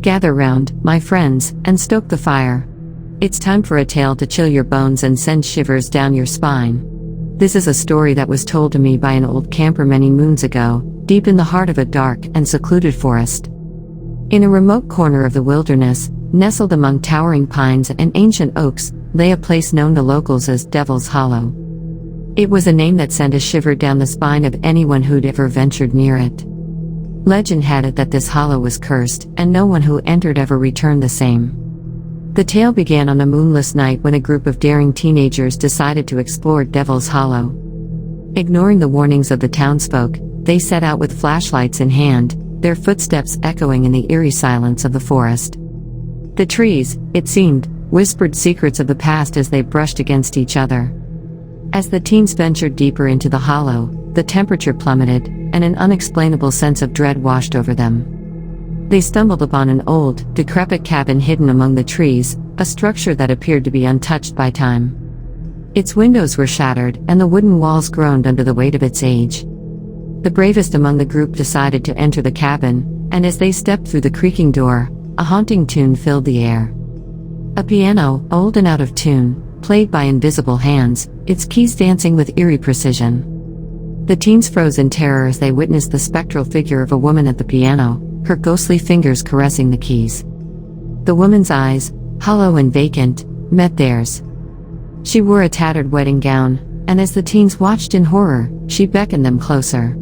Gather round, my friends, and stoke the fire. It's time for a tale to chill your bones and send shivers down your spine. This is a story that was told to me by an old camper many moons ago, deep in the heart of a dark and secluded forest. In a remote corner of the wilderness, nestled among towering pines and ancient oaks, lay a place known to locals as Devil's Hollow. It was a name that sent a shiver down the spine of anyone who'd ever ventured near it. Legend had it that this hollow was cursed, and no one who entered ever returned the same. The tale began on a moonless night when a group of daring teenagers decided to explore Devil's Hollow. Ignoring the warnings of the townsfolk, they set out with flashlights in hand, their footsteps echoing in the eerie silence of the forest. The trees, it seemed, whispered secrets of the past as they brushed against each other. As the teens ventured deeper into the hollow, the temperature plummeted, and an unexplainable sense of dread washed over them. They stumbled upon an old, decrepit cabin hidden among the trees, a structure that appeared to be untouched by time. Its windows were shattered, and the wooden walls groaned under the weight of its age. The bravest among the group decided to enter the cabin, and as they stepped through the creaking door, a haunting tune filled the air. A piano, old and out of tune, played by invisible hands, its keys dancing with eerie precision. The teens froze in terror as they witnessed the spectral figure of a woman at the piano, her ghostly fingers caressing the keys. The woman's eyes, hollow and vacant, met theirs. She wore a tattered wedding gown, and as the teens watched in horror, she beckoned them closer.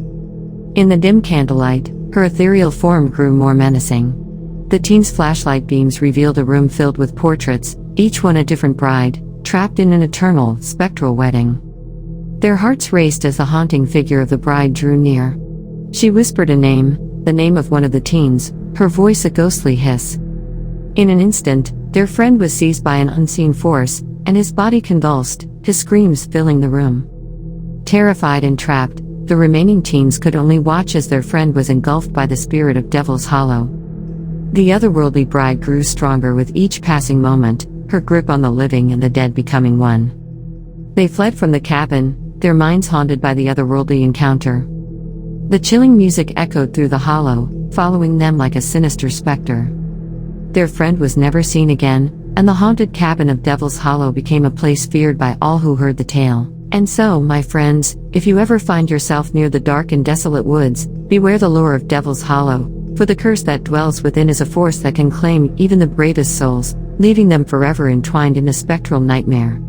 In the dim candlelight, her ethereal form grew more menacing. The teens' flashlight beams revealed a room filled with portraits, each one a different bride, trapped in an eternal, spectral wedding. Their hearts raced as the haunting figure of the bride drew near. She whispered a name, the name of one of the teens, her voice a ghostly hiss. In an instant, their friend was seized by an unseen force, and his body convulsed, his screams filling the room. Terrified and trapped, the remaining teens could only watch as their friend was engulfed by the spirit of Devil's Hollow. The otherworldly bride grew stronger with each passing moment, her grip on the living and the dead becoming one. They fled from the cabin, their minds haunted by the otherworldly encounter. The chilling music echoed through the hollow, following them like a sinister specter. Their friend was never seen again, and the haunted cabin of Devil's Hollow became a place feared by all who heard the tale. And so, my friends, if you ever find yourself near the dark and desolate woods, beware the lure of Devil's Hollow, for the curse that dwells within is a force that can claim even the bravest souls, leaving them forever entwined in a spectral nightmare.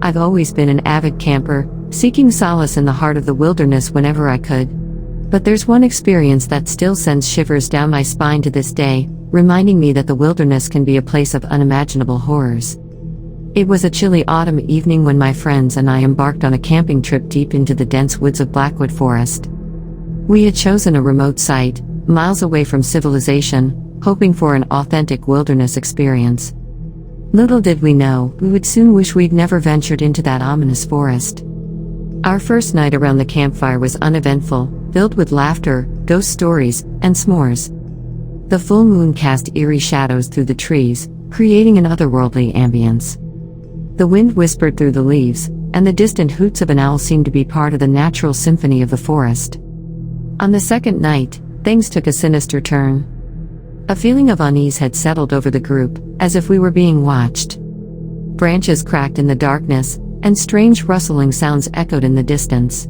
I've always been an avid camper, seeking solace in the heart of the wilderness whenever I could. But there's one experience that still sends shivers down my spine to this day, reminding me that the wilderness can be a place of unimaginable horrors. It was a chilly autumn evening when my friends and I embarked on a camping trip deep into the dense woods of Blackwood Forest. We had chosen a remote site, miles away from civilization, hoping for an authentic wilderness experience. Little did we know, we would soon wish we'd never ventured into that ominous forest. Our first night around the campfire was uneventful, filled with laughter, ghost stories, and s'mores. The full moon cast eerie shadows through the trees, creating an otherworldly ambience. The wind whispered through the leaves, and the distant hoots of an owl seemed to be part of the natural symphony of the forest. On the second night, things took a sinister turn. A feeling of unease had settled over the group, as if we were being watched. Branches cracked in the darkness, and strange rustling sounds echoed in the distance.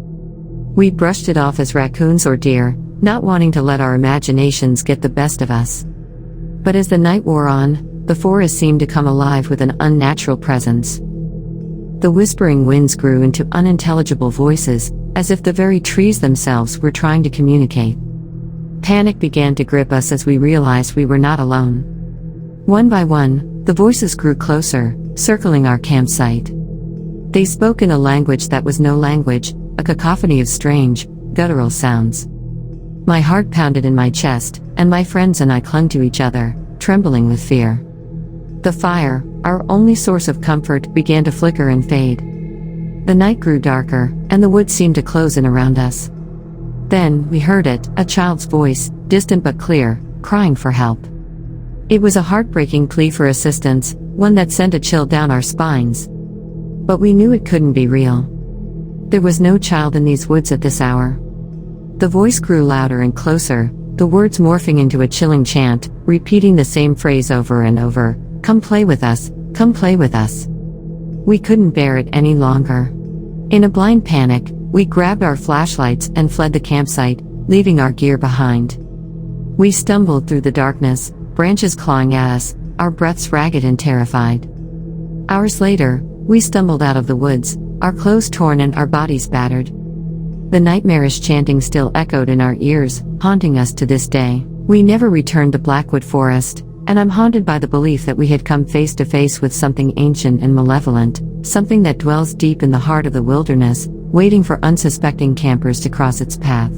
We brushed it off as raccoons or deer, not wanting to let our imaginations get the best of us. But as the night wore on, the forest seemed to come alive with an unnatural presence. The whispering winds grew into unintelligible voices, as if the very trees themselves were trying to communicate. Panic began to grip us as we realized we were not alone. One by one, the voices grew closer, circling our campsite. They spoke in a language that was no language, a cacophony of strange, guttural sounds. My heart pounded in my chest, and my friends and I clung to each other, trembling with fear. The fire, our only source of comfort, began to flicker and fade. The night grew darker, and the woods seemed to close in around us. Then, we heard it, a child's voice, distant but clear, crying for help. It was a heartbreaking plea for assistance, one that sent a chill down our spines. But we knew it couldn't be real. There was no child in these woods at this hour. The voice grew louder and closer, the words morphing into a chilling chant, repeating the same phrase over and over, "Come play with us, come play with us." We couldn't bear it any longer. In a blind panic, we grabbed our flashlights and fled the campsite, leaving our gear behind. We stumbled through the darkness, branches clawing at us, our breaths ragged and terrified. Hours later, we stumbled out of the woods, our clothes torn and our bodies battered. The nightmarish chanting still echoed in our ears, haunting us to this day. We never returned to Blackwood Forest, and I'm haunted by the belief that we had come face to face with something ancient and malevolent, something that dwells deep in the heart of the wilderness, waiting for unsuspecting campers to cross its path.